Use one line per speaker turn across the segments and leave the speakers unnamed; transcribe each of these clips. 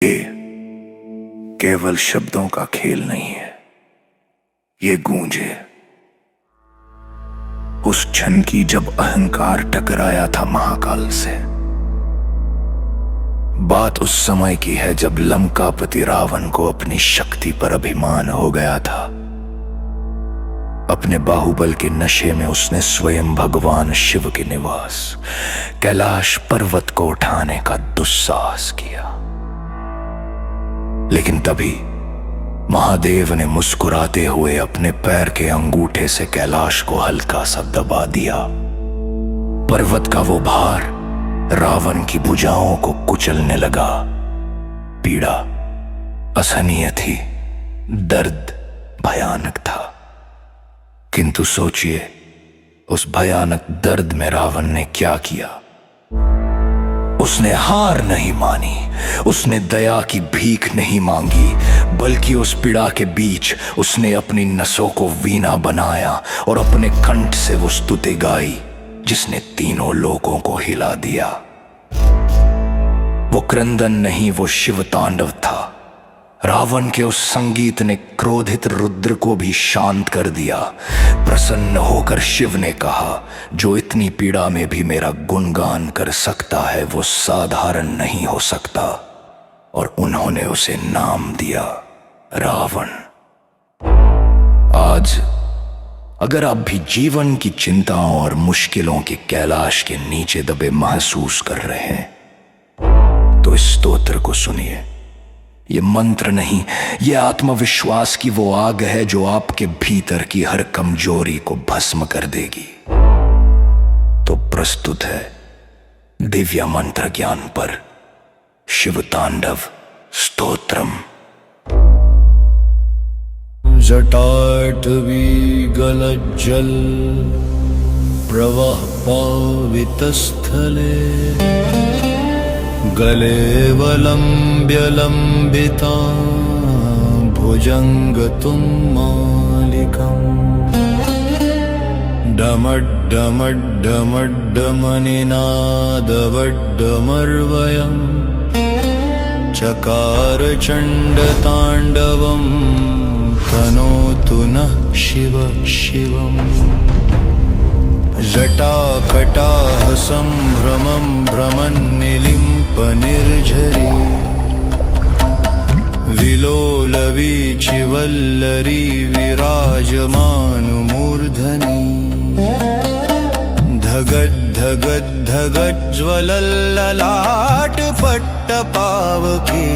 ये केवल शब्दों का खेल नहीं है, ये गूंज है उस क्षण की जब अहंकार टकराया था महाकाल से। बात उस समय की है जब लंकापति रावण को अपनी शक्ति पर अभिमान हो गया था। अपने बाहुबल के नशे में उसने स्वयं भगवान शिव के निवास कैलाश पर्वत को उठाने का दुस्साहस किया। लेकिन तभी महादेव ने मुस्कुराते हुए अपने पैर के अंगूठे से कैलाश को हल्का सा दबा दिया। पर्वत का वो भार रावण की भुजाओं को कुचलने लगा। पीड़ा असहनीय थी, दर्द भयानक था। किंतु सोचिए, उस भयानक दर्द में रावण ने क्या किया। उसने हार नहीं मानी, उसने दया की भीख नहीं मांगी, बल्कि उस पीड़ा के बीच उसने अपनी नसों को वीणा बनाया और अपने कंठ से वो स्तुति गाई जिसने तीनों लोगों को हिला दिया। वो क्रंदन नहीं, वो शिव तांडव था। रावण के उस संगीत ने क्रोधित रुद्र को भी शांत कर दिया। प्रसन्न होकर शिव ने कहा, जो इतनी पीड़ा में भी मेरा गुणगान कर सकता है वो साधारण नहीं हो सकता। और उन्होंने उसे नाम दिया रावण। आज अगर आप भी जीवन की चिंताओं और मुश्किलों के कैलाश के नीचे दबे महसूस कर रहे हैं, तो इस स्तोत्र को सुनिए। ये मंत्र नहीं, ये आत्मविश्वास की वो आग है जो आपके भीतर की हर कमजोरी को भस्म कर देगी। तो प्रस्तुत है दिव्य मंत्र ज्ञान पर शिव तांडव स्तोत्रम।
जटाटवी गलज्जल प्रवह पावितस्थले गलेवलम्ब्य लम्बिता भुजङ्गतुम्मालिकम् डमड्डमड्डमड्डमनिनादवड्डमर्वयम् चकार चण्डताण्डवं तनोतु नः शिव शिवम्। जटाकटाह सम्भ्रमं भ्रमन्निलिम्पनिर्झरी विलोलवीचिवल्लरी विराजमानुमूर्धनि धगद्धगद्धगज्ज्वलल्ललाटपट्टपावके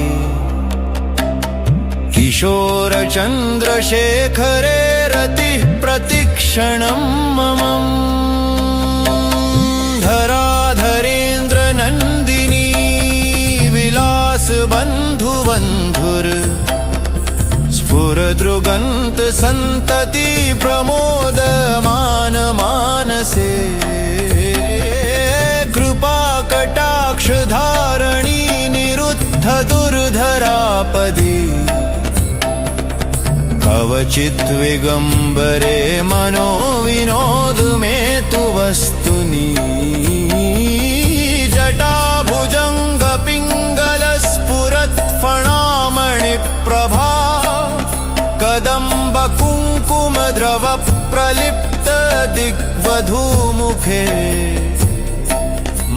किशोरचन्द्रशेखरे रतिः प्रतिक्षणं मम धराधरेन्द्र नन्दिनी विलास बन्धुबन्धुर स्फुरदृगन्त सन्तति प्रमोदमान मानसे कृपा कटाक्ष धारणी निरुद्ध दुर्धरापदी कवचित् विगम्बरे मनो विनोद में तु वस्तुनि जटाभुजङ्ग पिङ्गल स्फुरत् फणामणि प्रभा कदम्ब कुङ्कुम द्रव प्रलिप्त दिग्वधूमुखे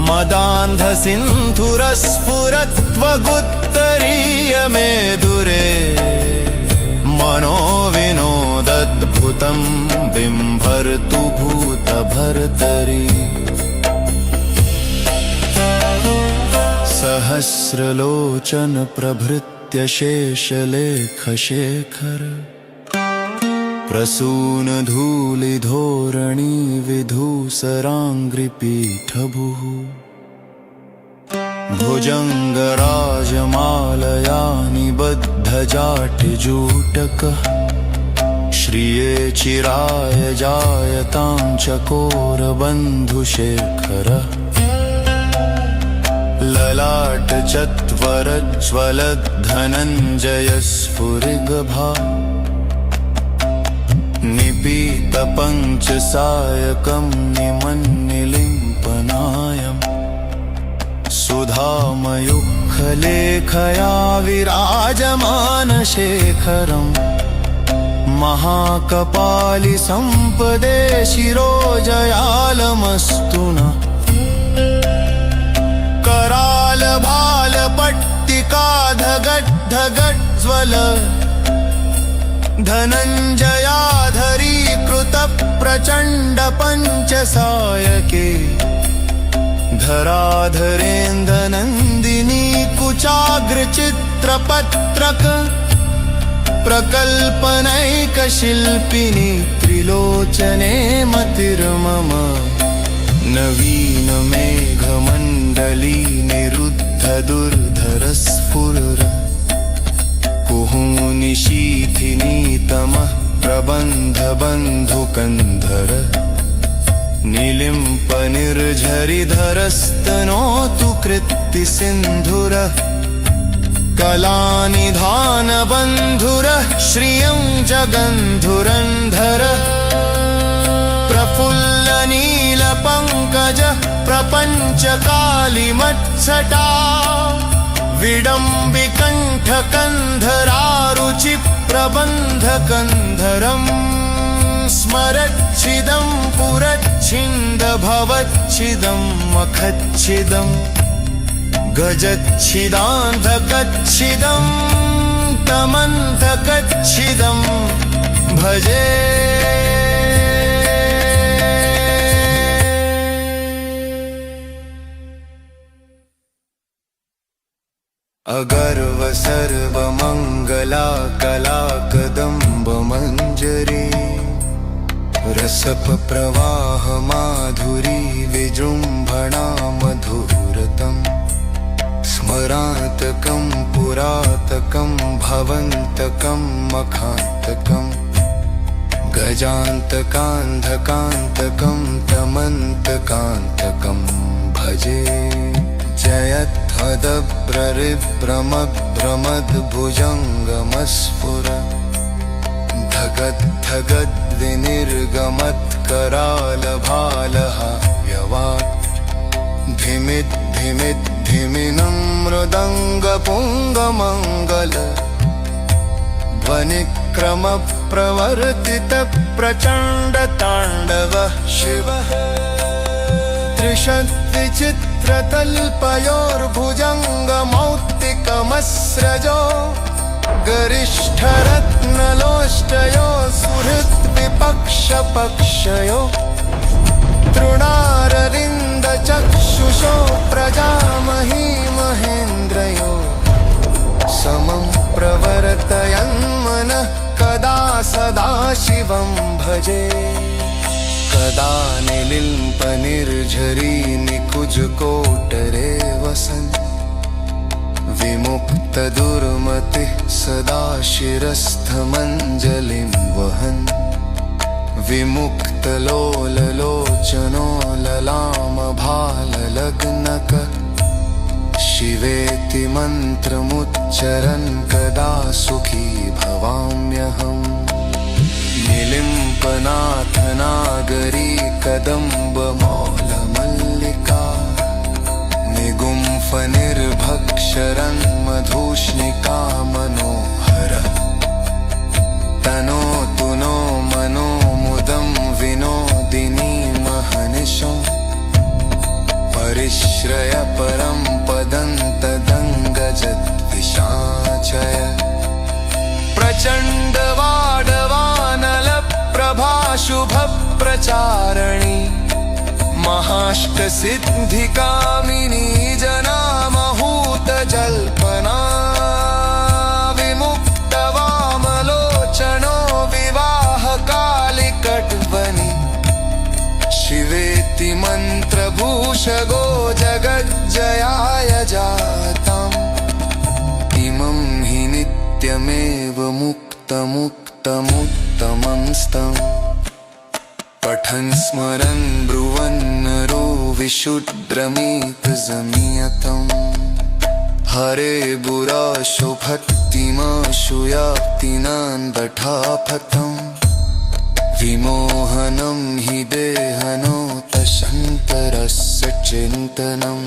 मदान्ध सिन्धुरस्फुरत्वगुत्तरीय मेदुरे मनो विनोदद्भुतं बिम्भर्तु भूतभर्तरि सहस्रलोचन प्रभृत्य शेषलेखशेखर प्रसून धूलिधोरणी विधूसराङ्घ्रिपीठभुः भुजङ्गराजमालया निबद्धजाटिजूटकः श्रिये चिराय जायतां चकोरबन्धुशेखरः ललाटचत्वरज्वलद्धनञ्जयस्फुरिगभा निपीतपञ्चसायकं निमन्निलिम्पनायम् सुधामयुः मुखलेखया विराजमानशेखरम् महाकपालि सम्पदे शिरोजयालमस्तु नः करालभालपट्टिका धगड् धनञ्जयाधरीकृत प्रचण्ड पञ्चसायके धराधरेन्द्रनन्दिनी कुचाग्रचित्रपत्रक प्रकल्पनैकशिल्पिनी त्रिलोचने मतिर्मम नवीन मेघमण्डली निरुद्ध दुर्धरस्फुर कुहूनिशीथिनी तमः प्रबन्ध बन्धुकन्धर निलिम्प निर्झरिधरस्तनोतु कृत्तिसिन्धुरः कलानिधानबन्धुरः श्रियं जगन्धुरन्धरः प्रफुल्लनीलपङ्कजः प्रपञ्चकालिमत्सटा विडम्बिकण्ठकन्धरारुचिप्रबन्धकन्धरम् स्मरच्छिदं पुरच्छिन्द भवच्छिदं मखच्छिदं गजच्छिदान्धकच्छिदं तमन्धकच्छिदं भजे अगर्व सर्वमङ्गला कला कदम्ब मञ्जरी रसप प्रवाह माधुरी विजृम्भणा मधुरतम् स्मरान्तकं पुरातकं भवन्तकं मखान्तकं गजान्तकान्धकान्तकं तमन्तकान्तकं भजे जयत्थदभ्ररिभ्रमभ्रमद्भुजङ्गमस्फुर धगद्धगद्विनिर्गमत्करालभालः व्यवात् धिमिद्धिमिद्धिमिनं मृदङ्गपुङ्गमङ्गल ध्वनिक्रमप्रवर्तितप्रचण्डताण्डवः शिवः त्रिषद्विचित्रतल्पयोर्भुजङ्गमौक्तिकमस्रजो गरिष्ठरत्नलोष्टयो सुहृद्विपक्षपक्षयो तृणारविन्दचक्षुषो प्रजामही महेन्द्रयो समं प्रवर्तयन्मनः कदा सदा शिवं भजे कदा निलिम्प निर्झरी निकुजकोटरे वसन् विमुक्त दुर्मतिः सदा शिरस्थमञ्जलिं वहन् विमुक्तलोललोचनो ललामभाललग्नक शिवेति मन्त्रमुच्चरन् कदा सुखी भवाम्यहम् निलिम्पनाथनागरी कदम्बमौलमल्लिका निगुम्फ निर्भक्षरन् मधुष्णिका मनोहर तनोतु नो मनो मुदं विनोदिनी महनिशं परिश्रय परं पदन्तदङ्गजद्विषाचय प्रचण्डवाडवानलप्रभाशुभप्रचारिणी महाष्टसिद्धिकामिनी जनामहूतजल्पना विमुक्तवामलोचनो विवाहकालिकट्वनि शिवेति मन्त्रभूषगो जगज्जयाय जातम् इमं हि नित्यमेव मुक्तमुत्तमं स्तम् पठन् स्मरन् ब्रुवन् नरो विशुद्रमितजमियतम् हरे बुराशो भक्तिमाशु याप्तिनान् बठाफतम् विमोहनं हि देहनोत शङ्करस्य चिन्तनम्